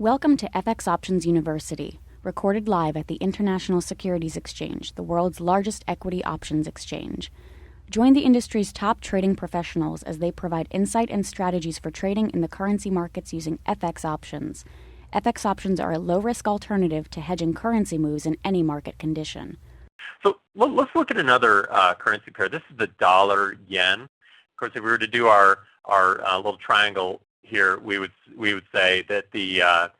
Welcome to FX Options University, recorded live at the International Securities Exchange, the world's largest equity options exchange. Join the industry's top trading professionals as they provide insight and strategies for trading in the currency markets using FX options. FX options are a low-risk alternative to hedging currency moves in any market condition. So let's look at another currency pair. This is the dollar-yen. Of course, if we were to do our little triangle here, we would say that the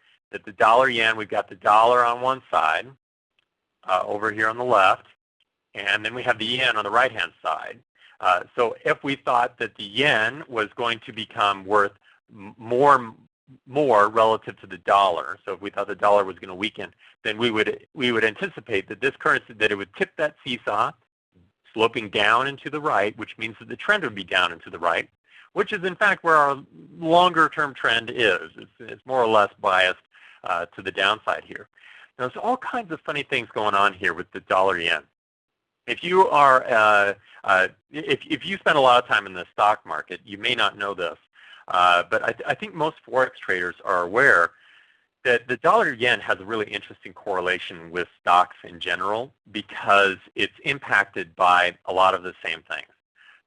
dollar-yen, we've got the dollar on one side over here on the left, and then we have the yen on the right-hand side. So if we thought that the yen was going to become worth more relative to the dollar, so if we thought the dollar was going to weaken, then we would anticipate that this currency, that it would tip that seesaw, sloping down and to the right, which means that the trend would be down and to the right, which is in fact where our longer-term trend is. It's more or less biased to the downside here. Now, there's all kinds of funny things going on here with the dollar-yen. If you are, if you spend a lot of time in the stock market, you may not know this, but I think most Forex traders are aware that the dollar-yen has a really interesting correlation with stocks in general because it's impacted by a lot of the same things.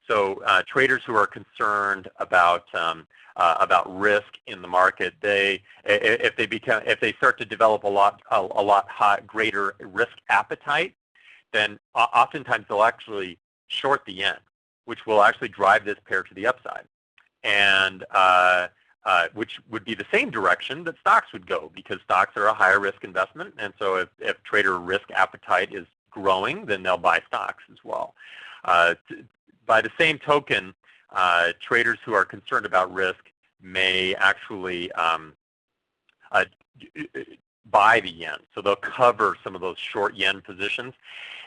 So traders who are concerned about risk in the market, if they start to develop a lot greater risk appetite, then oftentimes they'll actually short the yen, which will actually drive this pair to the upside, and which would be the same direction that stocks would go, because stocks are a higher risk investment, and so if trader risk appetite is growing, then they'll buy stocks as well. By the same token, traders who are concerned about risk may actually buy the yen. So they'll cover some of those short yen positions,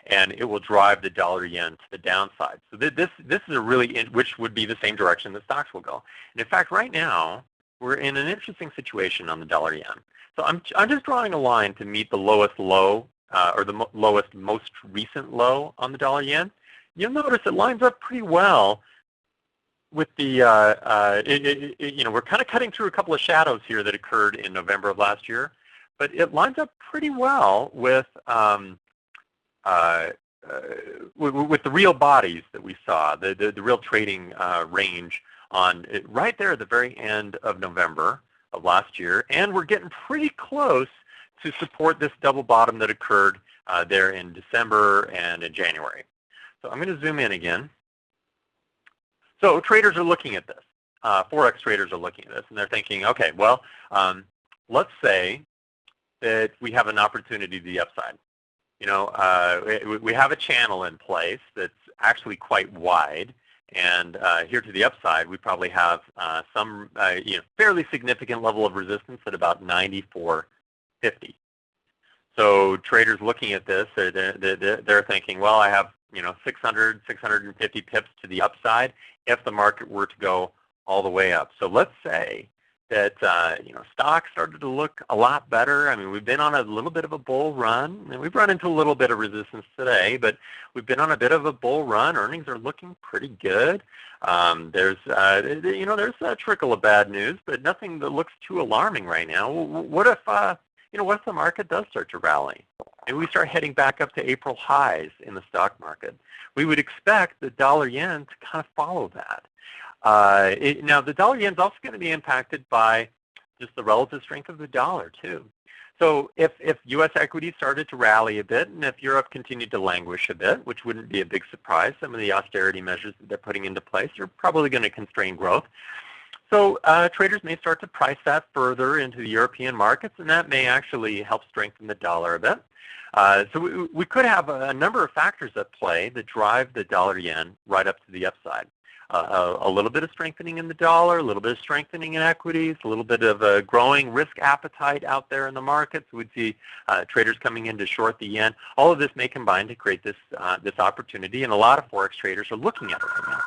and it will drive the dollar-yen to the downside. So this is a really, which would be the same direction that stocks will go. And in fact, right now, we're in an interesting situation on the dollar-yen. So I'm just drawing a line to meet the lowest low, or the lowest most recent low on the dollar-yen. You'll notice it lines up pretty well with the, we're kind of cutting through a couple of shadows here that occurred in November of last year, but it lines up pretty well with the real bodies that we saw, the real trading range on right there at the very end of November of last year, and we're getting pretty close to support this double bottom that occurred there in December and in January. So I'm going to zoom in again. So traders are looking at this. Forex traders are looking at this, and they're thinking, okay, well, let's say that we have an opportunity to the upside. You know, we have a channel in place that's actually quite wide, and here to the upside, we probably have some fairly significant level of resistance at about 94.50. So traders looking at this, they're thinking, well, I have 600, 650 pips to the upside if the market were to go all the way up. So let's say that stocks started to look a lot better. I mean, we've been on a little bit of a bull run, and we've run into a little bit of resistance today, but we've been on a bit of a bull run. Earnings are looking pretty good. There's a trickle of bad news, but nothing that looks too alarming right now. What if what if the market does start to rally? And we start heading back up to April highs in the stock market. We would expect the dollar-yen to kind of follow that. Now, the dollar-yen is also going to be impacted by just the relative strength of the dollar, too. So if U.S. equities started to rally a bit, and if Europe continued to languish a bit, which wouldn't be a big surprise, some of the austerity measures that they're putting into place are probably going to constrain growth. So traders may start to price that further into the European markets, and that may actually help strengthen the dollar a bit. So we could have a number of factors at play that drive the dollar-yen right up to the upside. A little bit of strengthening in the dollar, a little bit of strengthening in equities, a little bit of a growing risk appetite out there in the markets. We'd see traders coming in to short the yen. All of this may combine to create this opportunity, and a lot of Forex traders are looking at it right now.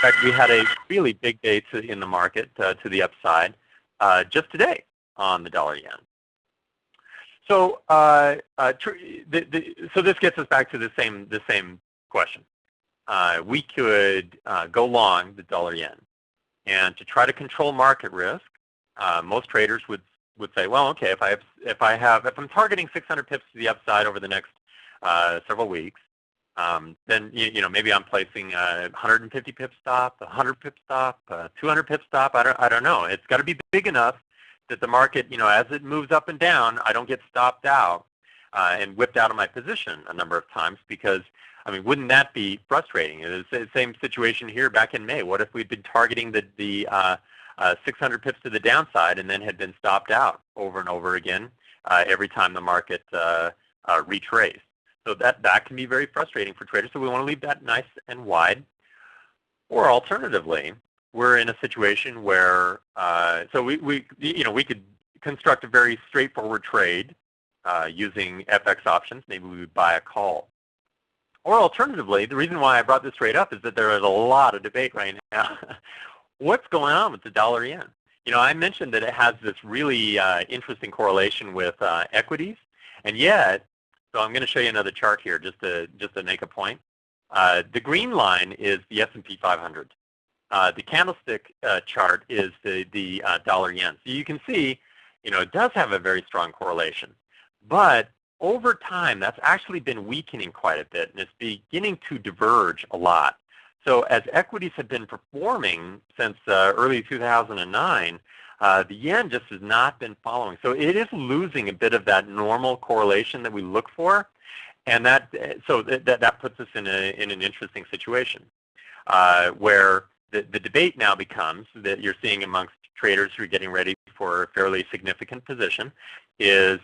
In fact, we had a really big day in the market to the upside just today on the dollar-yen. So, so this gets us back to the same question. We could go long the dollar-yen, and to try to control market risk, most traders would would say, well, okay, if I'm targeting 600 pips to the upside over the next several weeks, then maybe I'm placing a 150 pip stop, a 100 pip stop, a 200 pip stop. I don't know. It's got to be big enough that the market, as it moves up and down, I don't get stopped out and whipped out of my position a number of times, because wouldn't that be frustrating? It's the same situation here back in May. What if we'd been targeting the 600 pips to the downside and then had been stopped out over and over again every time the market retraced? So that can be very frustrating for traders. So we want to leave that nice and wide. Or alternatively, we're in a situation where we could construct a very straightforward trade using FX options. Maybe we would buy a call. Or alternatively, the reason why I brought this trade up is that there is a lot of debate right now. What's going on with the dollar yen? I mentioned that it has this really interesting correlation with equities, and yet, so I'm going to show you another chart here just to make a point. The green line is the S&P 500. The candlestick chart is the dollar yen. So you can see, it does have a very strong correlation, but over time, that's actually been weakening quite a bit, and it's beginning to diverge a lot. So as equities have been performing since early 2009, the yen just has not been following. So it is losing a bit of that normal correlation that we look for, and that puts us in an interesting situation where the debate now becomes that you're seeing amongst traders who are getting ready for a fairly significant position is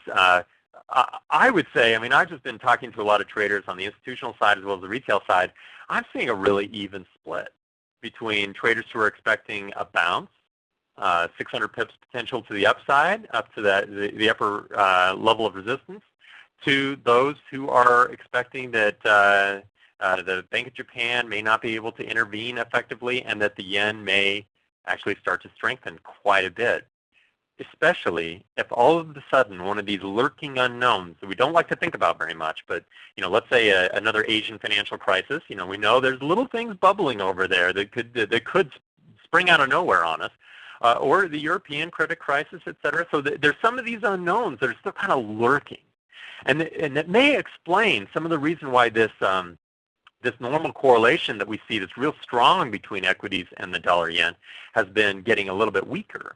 I would say, I've just been talking to a lot of traders on the institutional side as well as the retail side. I'm seeing a really even split between traders who are expecting a bounce, 600 pips potential to the upside, up to the upper level of resistance, to those who are expecting that the Bank of Japan may not be able to intervene effectively and that the yen may actually start to strengthen quite a bit, especially if all of a sudden one of these lurking unknowns that we don't like to think about very much, but let's say another Asian financial crisis. We know there's little things bubbling over there that could spring out of nowhere on us, or the European credit crisis, et cetera. So there's some of these unknowns that are still kind of lurking, and that may explain some of the reason why this normal correlation that we see that's real strong between equities and the dollar yen has been getting a little bit weaker.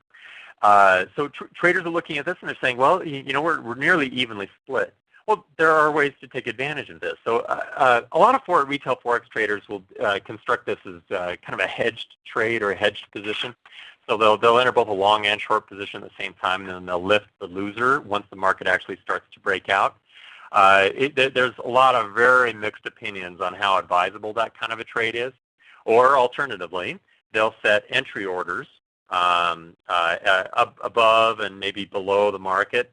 So traders are looking at this and they're saying, well, we're nearly evenly split. Well, there are ways to take advantage of this. So a lot of retail Forex traders will construct this as kind of a hedged trade or a hedged position. So they'll enter both a long and short position at the same time, and then they'll lift the loser once the market actually starts to break out. There's a lot of very mixed opinions on how advisable that kind of a trade is. Or alternatively, they'll set entry orders above and maybe below the market,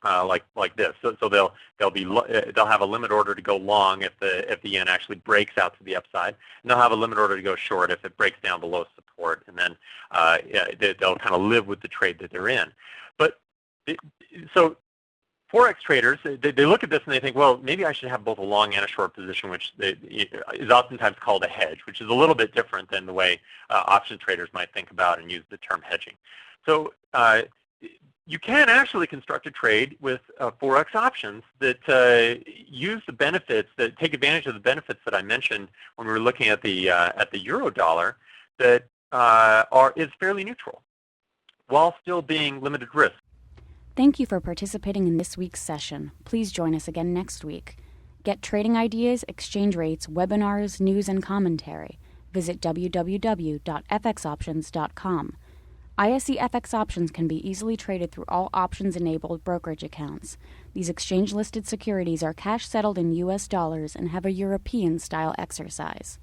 like this. So they'll have a limit order to go long if the yen actually breaks out to the upside, and they'll have a limit order to go short if it breaks down below support, and then they'll kind of live with the trade that they're in. But so Forex traders, they look at this and they think, well, maybe I should have both a long and a short position, which is oftentimes called a hedge, which is a little bit different than the way option traders might think about and use the term hedging. So you can actually construct a trade with Forex options that use the benefits, that take advantage of the benefits that I mentioned when we were looking at the euro dollar, that is fairly neutral while still being limited risk. Thank you for participating in this week's session. Please join us again next week. Get trading ideas, exchange rates, webinars, news, and commentary. Visit www.fxoptions.com. ISE FX options can be easily traded through all options-enabled brokerage accounts. These exchange-listed securities are cash-settled in U.S. dollars and have a European-style exercise.